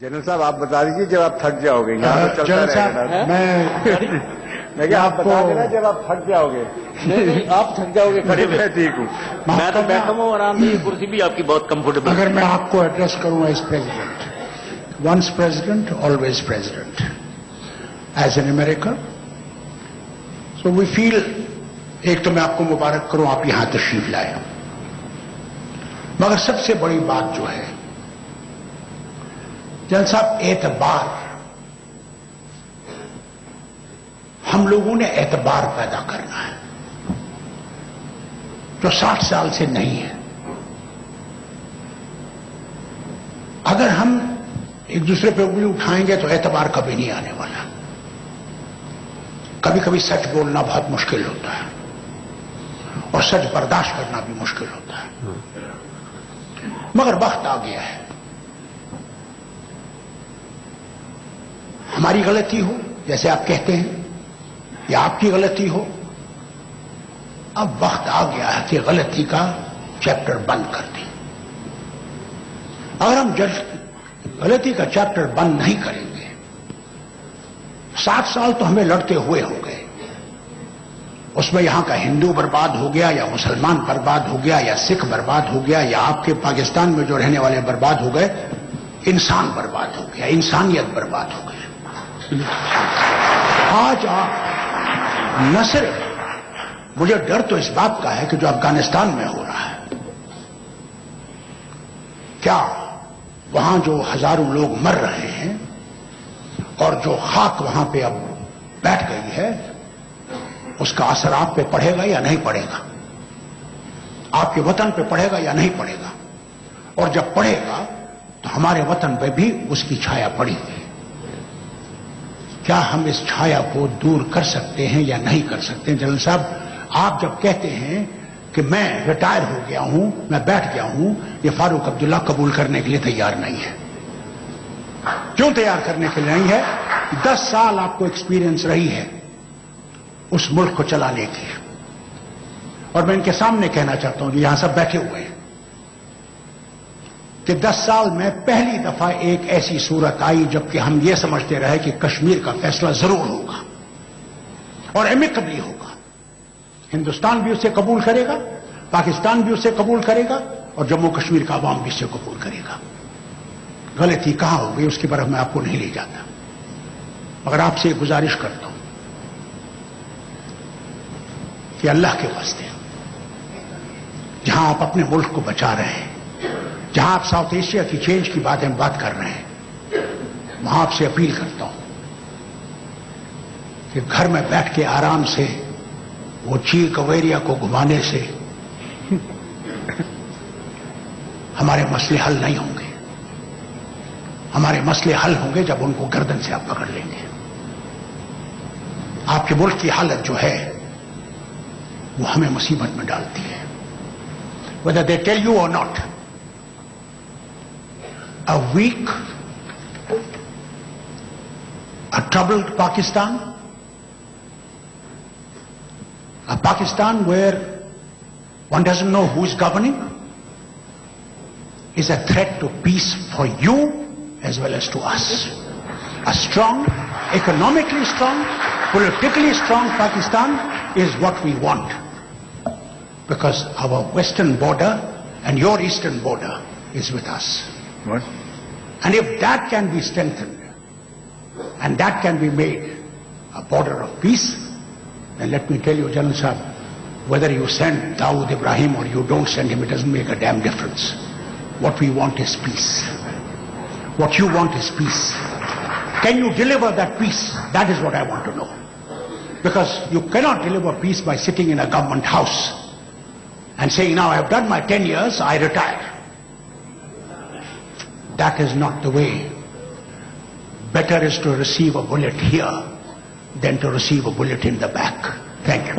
General صاحب آپ بتا دیجیے جب آپ تھک جاؤ گے. جنرل صاحب میں کیا آپ بتا دینا جب آپ تھک جاؤ گے. نہیں آپ تھک جاؤ گے کھڑے میں. ٹھیک ہوں. میں تو بیٹھا ہوں آرام سے, کرسی بھی آپ کی بہت کمفرٹیبل. اگر میں آپ کو ایڈریس کروں as president, once president always president, as an American, so we feel, ایک تو میں آپ کو مبارک کروں آپ یہاں تشریف لائے, مگر سب سے بڑی بات جو ہے جنرل صاحب, اعتبار. ہم لوگوں نے اعتبار پیدا کرنا ہے جو 60 سال سے نہیں ہے. اگر ہم ایک دوسرے پہ انگلی اٹھائیں گے تو اعتبار کبھی نہیں آنے والا. کبھی کبھی سچ بولنا بہت مشکل ہوتا ہے اور سچ برداشت کرنا بھی مشکل ہوتا ہے, مگر وقت آ گیا ہے. ہماری غلطی ہو جیسے آپ کہتے ہیں یا آپ کی غلطی ہو, اب وقت آ گیا ہے کہ غلطی کا چیپٹر بند کر دیں. اگر ہم غلطی کا چیپٹر بند نہیں کریں گے, 60 سال تو ہمیں لڑتے ہوئے ہو گئے. اس میں یہاں کا ہندو برباد ہو گیا, یا مسلمان برباد ہو گیا, یا سکھ برباد ہو گیا, یا آپ کے پاکستان میں جو رہنے والے برباد ہو گئے. انسان برباد ہو گیا, انسانیت برباد ہو گئی. آج آپ نہ صرف, مجھے ڈر تو اس بات کا ہے کہ جو افغانستان میں ہو رہا ہے, کیا وہاں جو ہزاروں لوگ مر رہے ہیں اور جو خاک وہاں پہ اب بیٹھ گئی ہے, اس کا اثر آپ پہ پڑے گا یا نہیں پڑے گا؟ آپ کے وطن پہ پڑے گا یا نہیں پڑے گا؟ اور جب پڑے گا تو ہمارے وطن پہ بھی اس کی چھایا پڑے گی. کیا ہم اس چھایا کو دور کر سکتے ہیں یا نہیں کر سکتے ہیں؟ جنرل صاحب, آپ جب کہتے ہیں کہ میں ریٹائر ہو گیا ہوں, میں بیٹھ گیا ہوں, یہ فاروق عبداللہ قبول کرنے کے لیے تیار نہیں ہے. کیوں تیار کرنے کے لیے نہیں ہے؟ 10 سال آپ کو ایکسپیرینس رہی ہے اس ملک کو چلانے کی, اور میں ان کے سامنے کہنا چاہتا ہوں کہ یہاں سب بیٹھے ہوئے ہیں کہ 10 سال میں پہلی دفعہ ایک ایسی صورت آئی جبکہ ہم یہ سمجھتے رہے کہ کشمیر کا فیصلہ ضرور ہوگا اور ایمیکبلی ہوگا. ہندوستان بھی اسے قبول کرے گا, پاکستان بھی اسے قبول کرے گا, اور جموں کشمیر کا عوام بھی اسے قبول کرے گا. غلطی کہاں ہو گئی اس کی طرف میں آپ کو نہیں لے جاتا, مگر آپ سے گزارش کرتا ہوں کہ اللہ کے واسطے جہاں آپ اپنے ملک کو بچا رہے ہیں, جہاں آپ ساؤتھ ایشیا کی چینج کی بات کر رہے ہیں, وہاں آپ سے اپیل کرتا ہوں کہ گھر میں بیٹھ کے آرام سے وہ چیل کویریا کو گھمانے سے ہمارے مسئلے حل نہیں ہوں گے. ہمارے مسئلے حل ہوں گے جب ان کو گردن سے آپ پکڑ لیں گے. آپ کے ملک کی حالت جو ہے وہ ہمیں مصیبت میں ڈالتی ہے. whether they tell you or not, a weak, a troubled Pakistan, a Pakistan where one doesn't know who is governing, is a threat to peace for you as well as to us. A strong, economically strong, politically strong Pakistan is what we want, because our western border and your eastern border is with us. What? And if that can be strengthened and that can be made a border of peace, then let me tell you, General Sahab, whether you send Dawood Ibrahim or you don't send him, it doesn't make a damn difference. What we want is peace. What you want is peace. Can you deliver that peace? That is what I want to know. Because you cannot deliver peace by sitting in a government house and saying, now I have done my 10 years, I retire. That is not the way. Better is to receive a bullet here than to receive a bullet in the back. Thank you.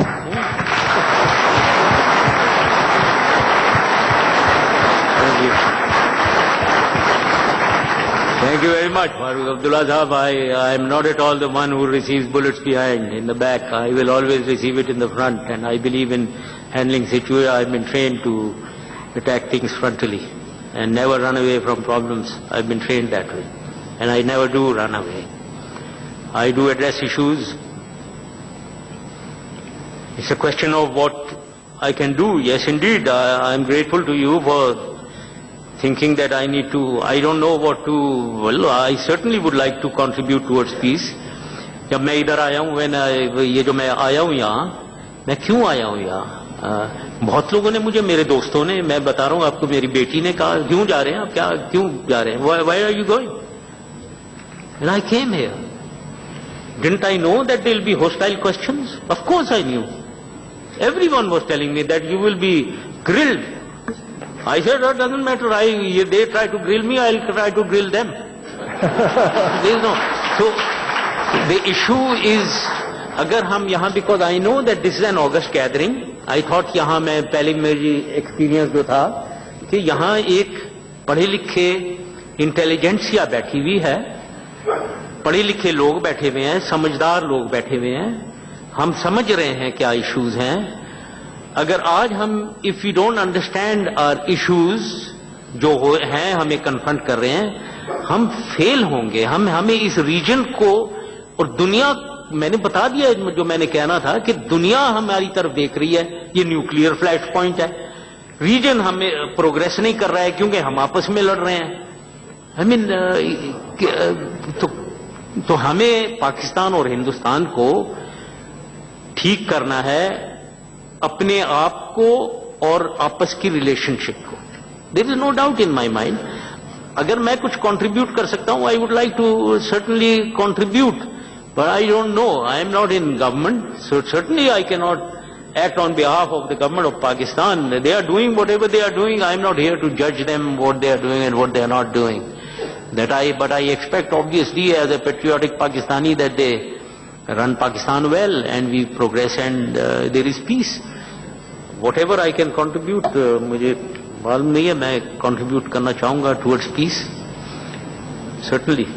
Thank you very much, Farooq Abdullah Sahab. I am not at all the one who receives bullets behind, in the back. I will always receive it in the front, and I believe in handling situations. I have been trained to attack things frontally and never run away from problems. I have been trained that way. and I never do run away. I do address issues. It's a question of what I can do. Yes, indeed, I am grateful to you for thinking that I need to, I don't know what to, well, I certainly would like to contribute towards peace. جب میں ادھر آیا ہوں, یہ جو میں آیا ہوں یہاں, میں کیوں آیا ہوں یہاں؟ بہت لوگوں نے مجھے, میرے دوستوں نے, میں بتا رہا ہوں آپ کو, میری بیٹی نے کہا کیوں جا رہے ہیں آپ, کیا کیوں جا رہے ہیں, why are you going? And I came here. Didn't I know that there will be hostile questions? Of course I knew. Everyone was telling me that you will be grilled. I said, that doesn't matter. They try to grill me, I'll try to grill them. There is no. So the issue is, agar hum yahan, because I know that this is an August gathering, I thought yahan mein pehle meri experience jo tha کہ یہاں ایک پڑھے لکھے intelligentsia بیٹھی ہوئی ہے, پڑھے لکھے لوگ بیٹھے ہوئے ہیں, سمجھدار لوگ بیٹھے ہوئے ہیں, ہم سمجھ رہے ہیں کیا ایشوز ہیں. اگر آج ہم if you don't understand our issues جو ہیں ہمیں کنفرنٹ کر رہے ہیں, ہم فیل ہوں گے. ہمیں اس ریجن کو اور دنیا, میں نے بتا دیا جو میں نے کہنا تھا کہ دنیا ہماری طرف دیکھ رہی ہے, یہ نیوکلیئر فلیش پوائنٹ ہے. ریجن ہمیں پروگریس نہیں کر رہا ہے کیونکہ ہم آپس میں لڑ رہے ہیں. I mean, تو ہمیں پاکستان اور ہندوستان کو ٹھیک کرنا ہے, اپنے آپ کو اور آپس کی ریلیشن شپ کو. There is no doubt in my mind. اگر میں کچھ کنٹریبیوٹ کر سکتا ہوں, I would like to certainly contribute, but I don't know, I am not in government, so certainly I کی not act on behalf of the government of Pakistan. They are doing whatever they are doing. I am not here to judge them what they are doing and what they are not doing. But I expect obviously as a patriotic Pakistani that they run Pakistan well and we progress and there is peace. Whatever I can contribute, مجھے معلوم نہیں ہے, میں contribute کرنا چاہوں گا towards peace. Certainly.